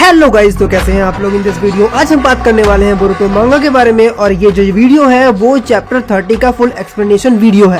Hello guys, तो कैसे हैं आप लोग इन दिस वीडियो। आज हम बात करने वाले हैं बोरुतो मांगा के बारे में और ये जो वीडियो है वो चैप्टर 30 का फुल एक्सप्लेनेशन वीडियो है।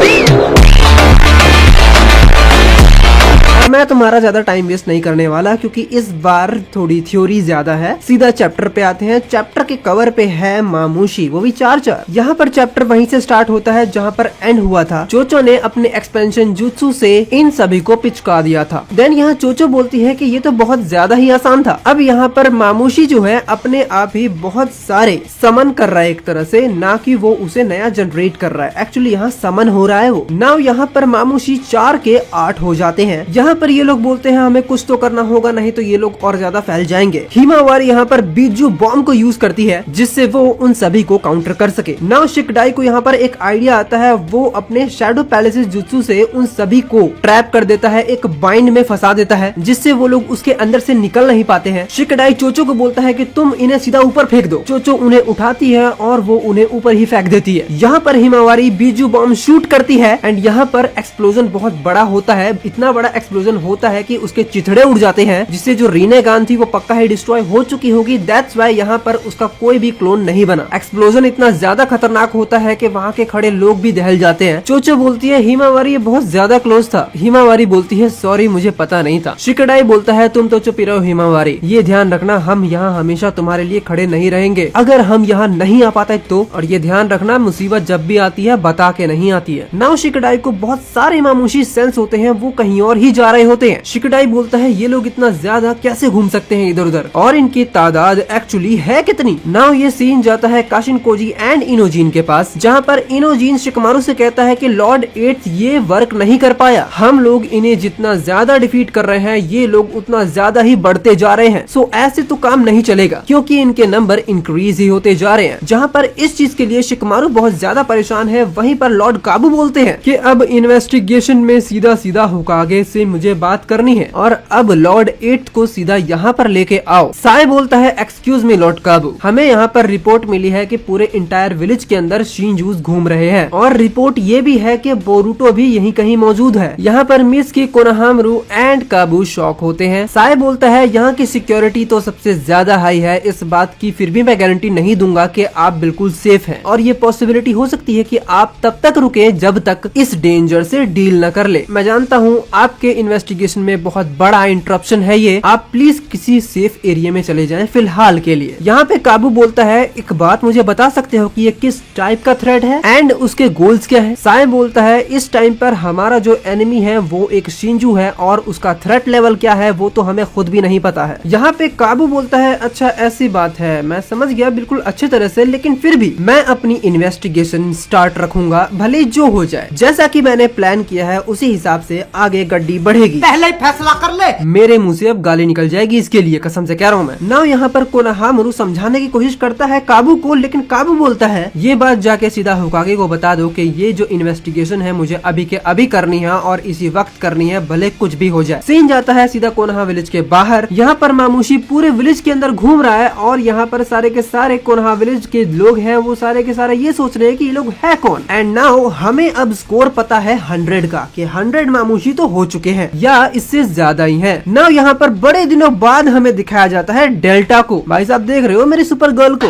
मैं तुम्हारा ज्यादा टाइम वेस्ट नहीं करने वाला क्योंकि इस बार थोड़ी थ्योरी ज्यादा है। सीधा चैप्टर पे आते हैं। चैप्टर के कवर पे है मामूशी, वो भी 4-4। यहाँ पर चैप्टर वहीं से स्टार्ट होता है जहाँ पर एंड हुआ था। चोचो ने अपने एक्सपेंशन जुत्सु से इन सभी को पिचका दिया था। देन यहाँ चोचो बोलती है कि ये तो बहुत ज्यादा ही आसान था। अब यहाँ पर मामूशी जो है अपने आप ही बहुत सारे समन कर रहा है एक तरह से, ना कि वो उसे नया जनरेट कर रहा है। एक्चुअली यहाँ समन हो रहा है वो। नाउ यहाँ पर मामूशी 4 के 8 हो जाते हैं। यहाँ पर ये लोग बोलते हैं हमें कुछ तो करना होगा, नहीं तो ये लोग और ज्यादा फैल जाएंगे। हिमावारी यहाँ पर बीजू बॉम्ब को यूज करती है जिससे वो उन सभी को काउंटर कर सके। नाउ शिकडाई को यहाँ पर एक आइडिया आता है। वो अपने शैडो पैलेसिस जुत्सु से उन सभी को ट्रैप कर देता है, एक बाइंड में फंसा देता है जिससे वो लोग उसके अंदर से निकल नहीं पाते हैं। शिकडाई चोचो को बोलता है कि तुम इन्हें सीधा ऊपर फेंक दो। चोचो उन्हें उठाती है और वो उन्हें ऊपर ही फेंक देती है। यहाँ पर हिमावारी बीजू बॉम्ब शूट करती है एंड यहाँ पर एक्सप्लोजन बहुत बड़ा होता है। इतना बड़ा एक्सप्लोजन होता है कि उसके चिथड़े उड़ जाते हैं जिससे जो रीनेगान थी वो पक्का ही डिस्ट्रॉय हो चुकी होगी। दैट्स व्हाई यहाँ पर उसका कोई भी क्लोन नहीं बना। एक्सप्लोजन इतना ज्यादा खतरनाक होता है कि वहाँ के खड़े लोग भी दहल जाते हैं। चोचो बोलती है हिमावारी ये बहुत ज्यादा क्लोज था। हिमावारी बोलती है सॉरी मुझे पता नहीं था। शिकडाई बोलता है तुम तो चुप ही रहो हिमावारी, ये ध्यान रखना हम यहाँ हमेशा तुम्हारे लिए खड़े नहीं रहेंगे अगर हम यहाँ नहीं आ पाते तो। और ये ध्यान रखना मुसीबत जब भी आती है बता के नहीं आती है। नाउ शिकडाई को बहुत सारे मामूशी सेंस होते हैं, वो कहीं और ही जा रहे होते हैं। शिकडाई बोलता है ये लोग इतना ज्यादा कैसे घूम सकते हैं इधर उधर, और इनकी तादाद एक्चुअली है कितनी। नाउ ये सीन जाता है काशिन कोजी एंड इनोजीन के पास, जहाँ पर इनोजीन शिकमारू से कहता है कि लॉर्ड 8 ये वर्क नहीं कर पाया। हम लोग इन्हें जितना ज्यादा डिफीट कर रहे हैं ये लोग उतना ज्यादा ही बढ़ते जा रहे हैं। सो ऐसे तो काम नहीं चलेगा क्योंकि इनके नंबर इंक्रीज ही होते जा रहे हैं। जहाँ पर इस चीज के लिए शिकमारू बहुत ज्यादा परेशान है। वहीं पर लॉर्ड काबू बोलते हैं कि अब इन्वेस्टिगेशन में सीधा सीधा होकागे से मुझे बात करनी है और अब लॉर्ड 8 को सीधा यहाँ पर लेके आओ। साय बोलता है एक्सक्यूज मी लॉर्ड काबू, हमें यहाँ पर रिपोर्ट मिली है कि पूरे इंटायर विलेज के अंदर शिनजूस घूम रहे हैं और रिपोर्ट ये भी है कि बोरुटो भी यहीं कहीं मौजूद है। यहाँ पर मिस की कोनोहामारू एंड काबू शॉक होते हैं। साय बोलता है यहाँ की सिक्योरिटी तो सबसे ज्यादा हाई है इस बात की, फिर भी मैं गारंटी नहीं दूंगा कि आप बिल्कुल सेफ हैं और ये पॉसिबिलिटी हो सकती है कि आप तब तक रुके जब तक इस डेंजर से डील न कर ले। मैं जानता हूँ आपके इन्वेस्टिगेशन में बहुत बड़ा इंटरप्शन है ये, आप प्लीज किसी सेफ एरिया में चले जाएं फिलहाल के लिए। यहाँ पे काबू बोलता है एक बात मुझे बता सकते हो कि ये किस टाइप का थ्रेट है एंड उसके गोल्स क्या है। साय बोलता है इस टाइम पर हमारा जो एनिमी है वो एक शिंजू है और उसका थ्रेट लेवल क्या है वो तो हमें खुद भी नहीं पता है। यहाँ पे काबू बोलता है अच्छा ऐसी बात है, मैं समझ गया बिल्कुल अच्छे तरह से, लेकिन फिर भी मैं अपनी इन्वेस्टिगेशन स्टार्ट रखूंगा भले जो हो जाए। जैसा कि मैंने प्लान किया है उसी हिसाब से आगे गड्डी बढ़ेगी। पहले ही फैसला कर ले। मेरे मुंह से अब गाली निकल जाएगी इसके लिए, कसम से कह रहा हूँ मैं। नाउ यहाँ पर कोनोहामारू समझाने की कोशिश करता है काबू को, लेकिन काबू बोलता है ये बात जाके सीधा होकागे को बता दो कि ये जो इन्वेस्टिगेशन है मुझे अभी के अभी करनी है और इसी वक्त करनी है, भले कुछ भी हो जाए। सीन जाता है सीधा कोनोहा विलेज के बाहर। यहाँ पर मामूशी पूरे विलेज के अंदर घूम रहा है और यहाँ पर सारे के सारे कोनोहा विलेज के लोग हैं वो सारे के सारे ये सोच रहे हैं कि ये लोग है कौन। एंड नाउ हमें अब स्कोर पता है 100 का कि 100 मामूशी तो हो चुके हैं या इससे ज्यादा ही है। नाउ यहाँ पर बड़े दिनों बाद हमें दिखाया जाता है डेल्टा को। भाई साहब देख रहे हो मेरी सुपर गर्ल को।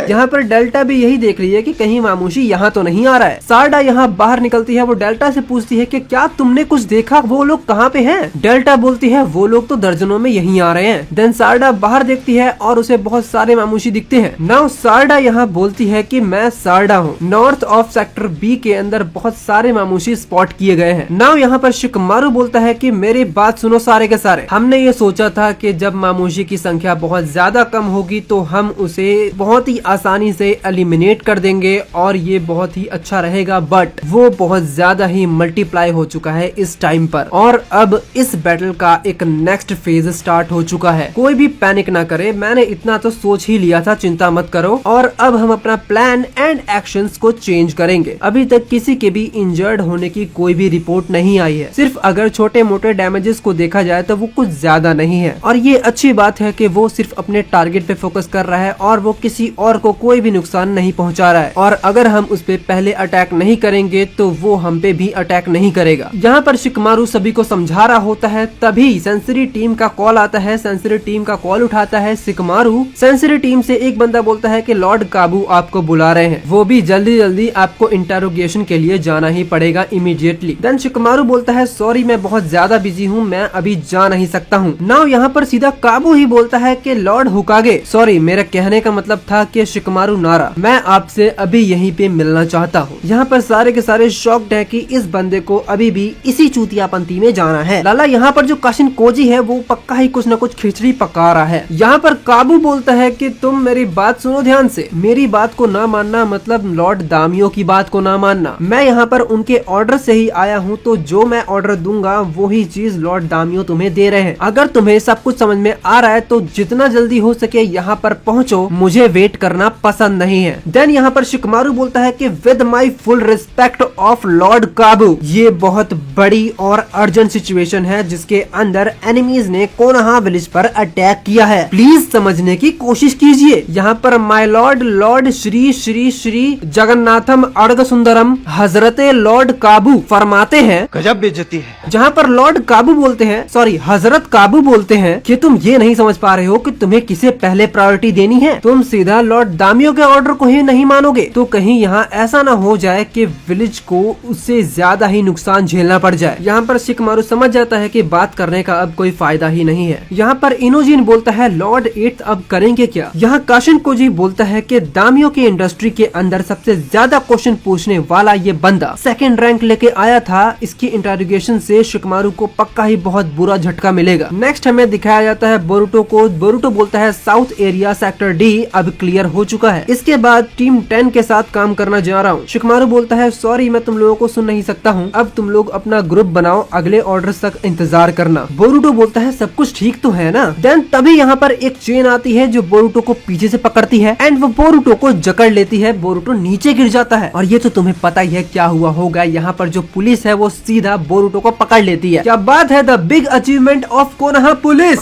यहाँ पर डेल्टा भी यही देख रही है कि कहीं मामूशी यहाँ तो नहीं आ रहा है। सारडा यहाँ बाहर निकलती है, वो डेल्टा से पूछती है कि क्या तुमने कुछ देखा, वो लोग कहाँ पे हैं? डेल्टा बोलती है वो लोग तो दर्जनों में यहीं आ रहे हैं। देन सारडा बाहर देखती है और उसे बहुत सारे मामूशी दिखते हैं। नाउ सारडा यहाँ बोलती है कि मैं सारडा हूँ, नॉर्थ ऑफ सेक्टर बी के अंदर बहुत सारे मामूशी स्पॉट किए गए हैं। नाउ यहाँ पर शिकमारू बोलता है कि मेरी बात सुनो सारे के सारे, हमने ये सोचा था कि जब मामूशी की संख्या बहुत ज्यादा कम होगी तो हम उसे बहुत ही आसानी से एलिमिनेट कर देंगे और ये बहुत ही अच्छा रहेगा, बट वो बहुत ज्यादा ही मल्टीप्लाई हो चुका है इस टाइम पर और अब इस बैटल का एक नेक्स्ट फेज स्टार्ट हो चुका है। कोई भी पैनिक ना करे, मैंने इतना तो सोच ही लिया था, चिंता मत करो। और अब हम अपना प्लान एंड एक्शंस को चेंज करेंगे। अभी तक किसी के भी इंजर्ड होने की कोई भी रिपोर्ट नहीं आई है। सिर्फ अगर छोटे मोटे डैमेजेस को देखा जाए तो वो कुछ ज्यादा नहीं है, और ये अच्छी बात है कि वो सिर्फ अपने टारगेट पे फोकस कर रहा है और वो किसी और को कोई भी नुकसान नहीं पहुंचा रहा है, और अगर हम उस पे पहले अटैक नहीं करेंगे तो वो हम पे भी अटैक नहीं करेगा। यहाँ पर शिकमारू सभी को समझा रहा होता है, तभी सेंसरी टीम का कॉल आता है। सेंसरी टीम का कॉल उठाता है शिकमारू। सेंसरी टीम से एक बंदा बोलता है कि लॉर्ड काबू आपको बुला रहे हैं, वो भी जल्दी जल्दी आपको इंटरोगेशन के लिए जाना ही पड़ेगा इमीडिएटली। देन शिकमारू बोलता है सॉरी मैं बहुत ज्यादा बिजी हूँ, मैं अभी जा नहीं सकता हूँ। नाउ यहाँ पर सीधा काबू ही बोलता है कि लॉर्ड हुकागे, सॉरी मेरा कहने का मतलब था कि शिकमारू नारा, मैं आपसे अभी यहीं पे मिलना चाहता हूँ। यहाँ पर सारे के सारे शॉक्ड है कि इस बंदे को अभी भी इसी चूतियापंती में जाना है। लाला यहाँ पर जो काशिन कोजी है वो पक्का ही कुछ न कुछ खिचड़ी पका रहा है। यहाँ पर काबू बोलता है कि तुम मेरी बात सुनो ध्यान से, मेरी बात को ना मानना मतलब लॉर्ड दामियो की बात को ना मानना। मैं यहाँ पर उनके ऑर्डर से ही आया हूँ, तो जो मैं ऑर्डर दूंगा वही चीज लॉर्ड दामियो तुम्हें दे रहे हैं। अगर तुम्हें सब कुछ समझ में आ रहा है तो जितना जल्दी हो सके यहाँ पर पहुँचो, मुझे वेट करना पसंद नहीं है। देन यहाँ पर शिकमारू बोलता है कि with my full respect of Lord काबू, ये बहुत बड़ी और अर्जेंट सिचुएशन है जिसके अंदर एनिमीज ने कोनोहा विलेज पर अटैक किया है, प्लीज समझने की कोशिश कीजिए। यहाँ पर my lord lord Shri Shri Shri Jagannatham अर्घ सुंदरम हजरते लॉर्ड काबू फरमाते हैं, गजब बेइज्जती है। जहाँ पर लॉर्ड काबू बोलते हैं, सॉरी हजरत काबू बोलते हैं कि तुम ये नहीं समझ पा रहे हो कि तुम्हें किसे पहले प्रायोरिटी देनी है, तुम सीधा लॉर्ड दामियो के ऑर्डर को ही नहीं मानोगे तो कहीं यहाँ ऐसा ना हो जाए कि विलेज को उससे ज्यादा ही नुकसान झेलना पड़ जाए। यहाँ पर शिकमारू समझ जाता है कि बात करने का अब कोई फायदा ही नहीं है। यहाँ पर इनोजिन बोलता है लॉर्ड 8 अब करेंगे क्या। यहाँ काशिन कोजी बोलता है कि दामियो की इंडस्ट्री के अंदर सबसे ज्यादा क्वेश्चन पूछने वाला ये बंदा सेकंड रैंक लेके आया था, इसकी इंटरोगेशन से शिकमारू को पक्का ही बहुत बुरा झटका मिलेगा। नेक्स्ट हमें दिखाया जाता है बोरुटो को। बोरुटो बोलता है साउथ एरिया सेक्टर डी अब क्लियर हो चुका है, इसके बाद टीम 10 के साथ काम करना जा रहा हूँ। शिकमारू बोलता है सॉरी मैं तुम लोगों को सुन नहीं सकता हूँ, अब तुम लोग अपना ग्रुप बनाओ, अगले ऑर्डर्स तक इंतजार करना। बोरुटो बोलता है सब कुछ ठीक तो है ना। देन तभी यहाँ पर एक चेन आती है जो बोरुटो को पीछे से पकड़ती है एंड वो बोरुटो को जकड़ लेती है। बोरुटो नीचे गिर जाता है और ये तो तुम्हें पता ही है क्या हुआ होगा। यहाँ पर जो पुलिस है वो सीधा बोरुटो को पकड़ लेती है। क्या बात है, the big achievement of Konoha police.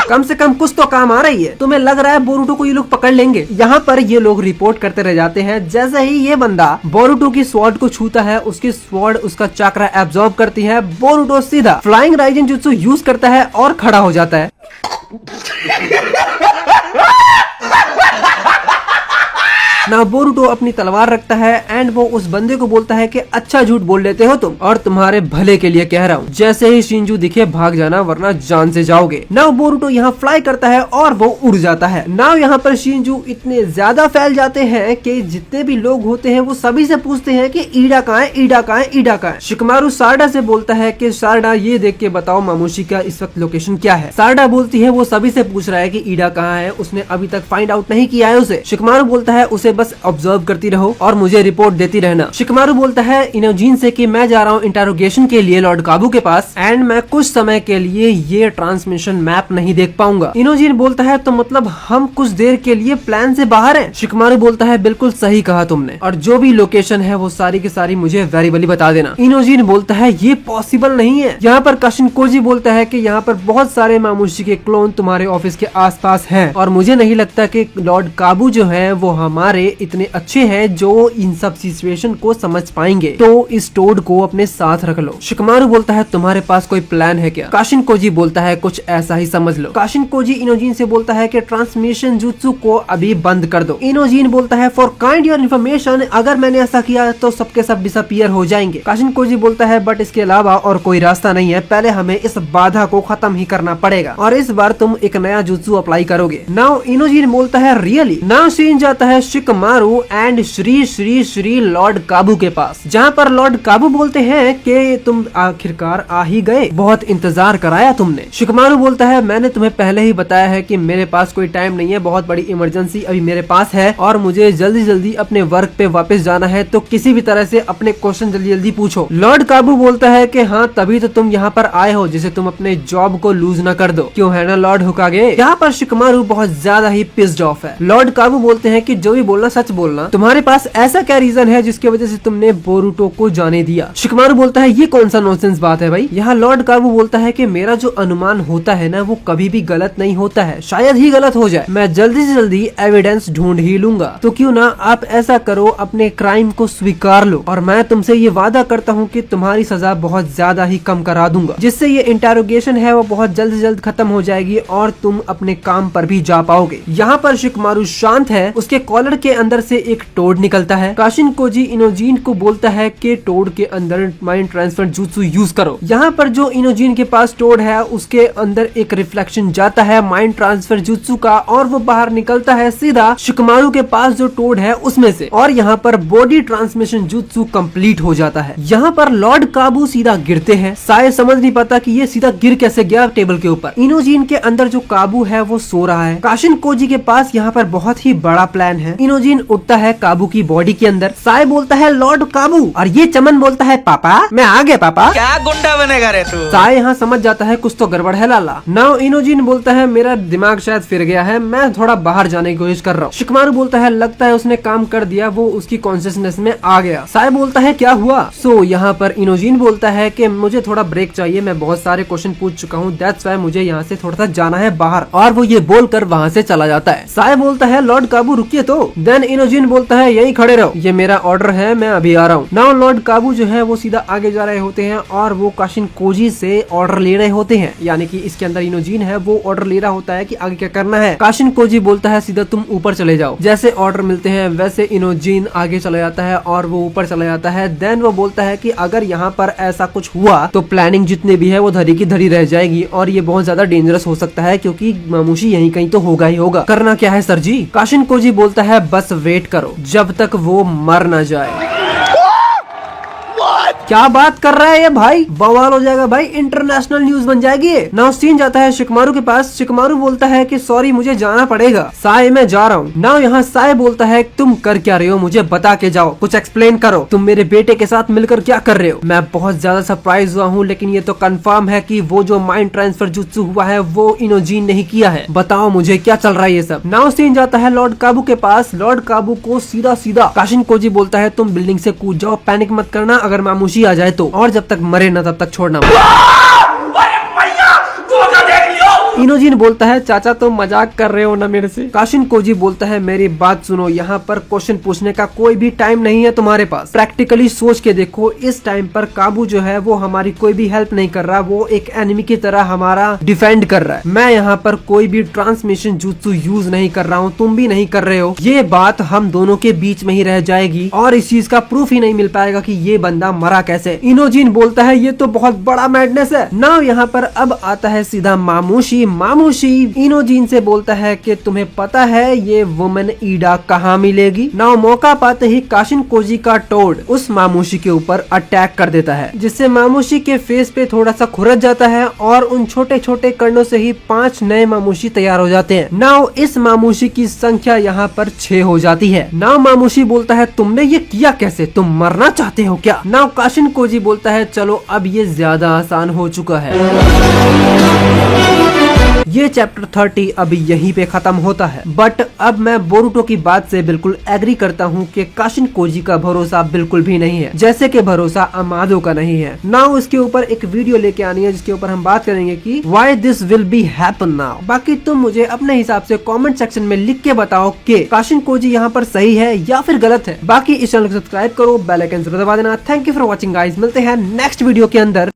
कम से कम कुछ तो काम आ रही है। तुम्हें लग रहा है बोरुटो को ये लोग पकड़ लेंगे। यहाँ पर ये लोग रिपोर्ट करते रह जाते हैं। जैसे ही ये बंदा बोरुटो की स्वॉर्ड को छूता है, उसकी स्वॉर्ड उसका चक्रा एब्जॉर्ब करती है। बोरुटो सीधा फ्लाइंग राइजिंग जुत्सु यूज करता है और खड़ा हो जाता है। ना बोरुटो अपनी तलवार रखता है एंड वो उस बंदे को बोलता है कि अच्छा झूठ बोल लेते हो तुम और तुम्हारे भले के लिए कह रहा हूँ, जैसे ही शिंजू दिखे भाग जाना वरना जान से जाओगे। नाउ बोरुटो यहाँ फ्लाई करता है और वो उड़ जाता है। नाउ यहाँ पर शिंजू इतने ज्यादा फैल जाते हैं कि जितने भी लोग होते हैं वो सभी से पूछते हैं कि ईडा कहाँ है, ईडा कहाँ है, ईडा कहाँ है। शिकमारू सारडा से बोलता है कि सारडा ये देख के बताओ मामूशी का इस वक्त लोकेशन क्या है। सारडा बोलती है वो सभी से पूछ रहा है कि ईडा कहाँ है, उसने अभी तक फाइंड आउट नहीं किया है उसे। शिकमारू बोलता है उसे बस ऑब्जर्व करती रहो और मुझे रिपोर्ट देती रहना। शिकमारू बोलता है इनोजिन से कि मैं जा रहा हूँ इंटरोगेशन के लिए लॉर्ड काबू के पास एंड मैं कुछ समय के लिए ये ट्रांसमिशन मैप नहीं देख पाऊंगा। इनोजिन बोलता है तो मतलब हम कुछ देर के लिए प्लान से बाहर हैं। शिकमारू बोलता है बिल्कुल सही कहा तुमने, और जो भी लोकेशन है वो सारी की सारी मुझे वेरिबली बता देना। इनोजिन बोलता है ये पॉसिबल नहीं है। यहाँ पर काशिन कोजी बोलता है कि यहाँ पर बहुत सारे मामूशी के क्लोन तुम्हारे ऑफिस के आसपास हैं और मुझे नहीं लगता कि लॉर्ड काबू जो है वो हमारे इतने अच्छे हैं जो इन सब सिचुएशन को समझ पाएंगे, तो इस टोड को अपने साथ रख लो। शिकमारू बोलता है तुम्हारे पास कोई प्लान है क्या। काशिन कोजी बोलता है कुछ ऐसा ही समझ लो। काशिन कोजी इनोजिन से बोलता है कि ट्रांसमिशन जुत्सु को अभी बंद कर दो। इनोजिन बोलता है फॉर काइंड योर इन्फॉर्मेशन, अगर मैंने ऐसा किया तो सबके सब डिसअपीयर हो जाएंगे। काशिन कोजी बोलता है बट इसके अलावा और कोई रास्ता नहीं है, पहले हमें इस बाधा को खत्म ही करना पड़ेगा और इस बार तुम एक नया जुत्सु अप्लाई करोगे। नाउ इनोजिन बोलता है रियली। नाउ सीन जाता है Shikamaru and Shri Shri Shri Lord काबू के पास, जहाँ पर लॉर्ड काबू बोलते हैं कि तुम आखिरकार आ ही गए, बहुत इंतजार कराया तुमने। शिकमारू बोलता है मैंने तुम्हें पहले ही बताया है कि मेरे पास कोई टाइम नहीं है, बहुत बड़ी इमरजेंसी अभी मेरे पास है और मुझे जल्दी जल्दी अपने वर्क पे वापस जाना है, तो किसी भी तरह से अपने क्वेश्चन जल्दी जल्दी पूछो। लॉर्ड काबू बोलता है कि हाँ तभी तो तुम यहाँ पर आए हो, जिसे तुम अपने जॉब को लूज न कर दो, क्यों है ना लॉर्ड हुकागे। यहाँ पर शिकमारू बहुत ज्यादा ही पिस्ड ऑफ है। लॉर्ड काबू बोलते हैं कि जो भी बोलना बोलना, सच बोलना, तुम्हारे पास ऐसा क्या रीजन है जिसकी वजह से तुमने बोरुटो को जाने दिया। शिकमारू बोलता है ये कौन सा नॉनसेंस बात है भाई। यहाँ लॉर्ड काबू बोलता है कि मेरा जो अनुमान होता है ना वो कभी भी गलत नहीं होता है, शायद ही गलत हो जाए, मैं जल्दी से जल्दी एविडेंस ढूंढ ही लूंगा। तो क्यों ना आप ऐसा करो, अपने क्राइम को स्वीकार लो और मैं तुमसे ये वादा करता हूँ कि तुम्हारी सजा बहुत ज्यादा ही कम करा दूंगा, जिससे ये इंटेरोगेशन है वो बहुत जल्द से जल्द खत्म हो जाएगी और तुम अपने काम पर भी जा पाओगे। यहाँ पर शिकमारू शांत है, उसके कॉलर के अंदर से एक टोड निकलता है। काशिन कोजी इनोजीन को बोलता है कि टोड के अंदर माइंड ट्रांसफर जुत्सु यूज करो। यहाँ पर जो इनोजीन के पास टोड है उसके अंदर एक रिफ्लेक्शन जाता है माइंड ट्रांसफर जुत्सु का और वो बाहर निकलता है सीधा शिकमारू के पास जो टोड है उसमें से, और यहाँ पर बॉडी ट्रांसमिशन जुत्सु कंप्लीट हो जाता है। यहाँ पर लॉर्ड काबू सीधा गिरते हैं, साये समझ नहीं पाता कि ये सीधा गिर कैसे गया टेबल के ऊपर। इनोजीन के अंदर जो काबू है वो सो रहा है। काशिन कोजी के पास यहाँ पर बहुत ही बड़ा प्लान है। इनोजीन उठता है काबू की बॉडी के अंदर, साये बोलता है लॉर्ड काबू और ये चमन बोलता है पापा मैं आ गया पापा। क्या गुंडा बनेगा रे तू। साये यहाँ समझ जाता है कुछ तो गड़बड़ है लाला। नाउ इनोजीन बोलता है मेरा दिमाग शायद फिर गया है, मैं थोड़ा बाहर जाने की कोशिश कर रहा हूँ। शिकमारू बोलता है लगता है उसने काम कर दिया, वो उसकी कॉन्शियसनेस में आ गया। साये बोलता है क्या हुआ। सो यहाँ पर इनोजीन बोलता है कि मुझे थोड़ा ब्रेक चाहिए, मैं बहुत सारे क्वेश्चन पूछ चुका हूँ, दैट्स व्हाई मुझे यहाँ से थोड़ा सा जाना है बाहर, और वो ये बोलकर वहाँ से चला जाता है। साये बोलता है लॉर्ड काबू रुकिए तो। देन इनोजीन बोलता है यही खड़े रहो, ये मेरा ऑर्डर है, मैं अभी आ रहा हूँ। नाउ लॉर्ड काबू जो है वो सीधा आगे जा रहे होते हैं और वो काशिन कोजी से ऑर्डर ले रहे होते हैं, यानी कि इसके अंदर इनोजीन है वो ऑर्डर ले रहा होता है कि आगे क्या करना है। काशिन कोजी बोलता है सीधा तुम ऊपर चले जाओ। जैसे ऑर्डर मिलते हैं वैसे इनोजीन आगे चला जाता है और वो ऊपर चला जाता है। देन वो बोलता है कि अगर यहाँ पर ऐसा कुछ हुआ तो प्लानिंग जितने भी है वो धरी की धरी रह जाएगी और ये बहुत ज्यादा डेंजरस हो सकता है, क्योंकि मामूशी यहीं कहीं तो होगा ही होगा। करना क्या है सर जी। काशिन कोजी बोलता है बस वेट करो जब तक वो मर न जाए। क्या बात कर रहा है ये भाई, बवाल हो जाएगा भाई, इंटरनेशनल न्यूज बन जाएगी। नाउ सीन जाता है शिकमारू के पास। शिकमारू बोलता है कि सॉरी मुझे जाना पड़ेगा, साये मैं जा रहा हूँ। नाउ यहाँ साये बोलता है तुम कर क्या रहे हो, मुझे बता के जाओ, कुछ एक्सप्लेन करो, तुम मेरे बेटे के साथ मिलकर क्या कर रहे हो। मैं बहुत ज्यादा सरप्राइज हुआ हूँ, लेकिन ये तो कंफर्म है कि वो जो माइंड ट्रांसफर जुत्सु हुआ है वो इनोजीन नहीं किया है, बताओ मुझे क्या चल रहा है ये सब। नाउ सीन जाता है लॉर्ड काबू के पास। लॉर्ड काबू को सीधा सीधा काशिन कोजी बोलता है तुम बिल्डिंग से कूद जाओ, पैनिक मत करना, अगर मामूशी आ जाए तो, और जब तक मरे ना तब तक छोड़ना। इनोजीन बोलता है चाचा तुम मजाक कर रहे हो ना मेरे से। काशिन कोजी बोलता है मेरी बात सुनो, यहाँ पर क्वेश्चन पूछने का कोई भी टाइम नहीं है तुम्हारे पास, प्रैक्टिकली सोच के देखो, इस टाइम पर काबू जो है वो हमारी कोई भी हेल्प नहीं कर रहा, वो एक एनिमी की तरह हमारा डिफेंड कर रहा है। मैं यहाँ पर कोई भी ट्रांसमिशन जुत्सु यूज नहीं कर रहा हूँ, तुम भी नहीं कर रहे हो, ये बात हम दोनों के बीच में ही रह जाएगी और इस चीज का प्रूफ ही नहीं मिल पाएगा कि ये बंदा मरा कैसे। इनोजीन बोलता है ये तो बहुत बड़ा मैडनेस है। नाउ यहाँ पर अब आता है सीधा मामूशी। मामूशी इनोजीन से बोलता है कि तुम्हें पता है ये वुमन ईडा कहाँ मिलेगी। नाउ मौका पाते ही काशिन कोजी का टोड उस मामूशी के ऊपर अटैक कर देता है, जिससे मामूशी के फेस पे थोड़ा सा खुरच जाता है और उन छोटे छोटे कणों से ही 5 नए मामूशी तैयार हो जाते हैं। नाउ इस मामूशी की संख्या यहाँ पर 6 हो जाती है। नाउ मामूशी बोलता है तुमने ये किया कैसे, तुम मरना चाहते हो क्या। नाउ काशिन कोजी बोलता है चलो अब ये ज्यादा आसान हो चुका है। ये चैप्टर 30 अभी यहीं पे खत्म होता है, बट अब मैं बोरुटो की बात से बिल्कुल एग्री करता हूँ कि काशिन कोजी का भरोसा बिल्कुल भी नहीं है, जैसे कि भरोसा अमादो का नहीं है। नाउ इसके ऊपर एक वीडियो लेके आनी है जिसके ऊपर हम बात करेंगे कि why this will be happen now. बाकी तुम मुझे अपने हिसाब से कमेंट सेक्शन में लिख के बताओ कि काशिन कोजी यहाँ पर सही है या फिर गलत है। बाकी इस चैनल को सब्सक्राइब करो, बेल आइकन जरूर दबा देना। Thank you for watching guys, मिलते हैं नेक्स्ट वीडियो के अंदर।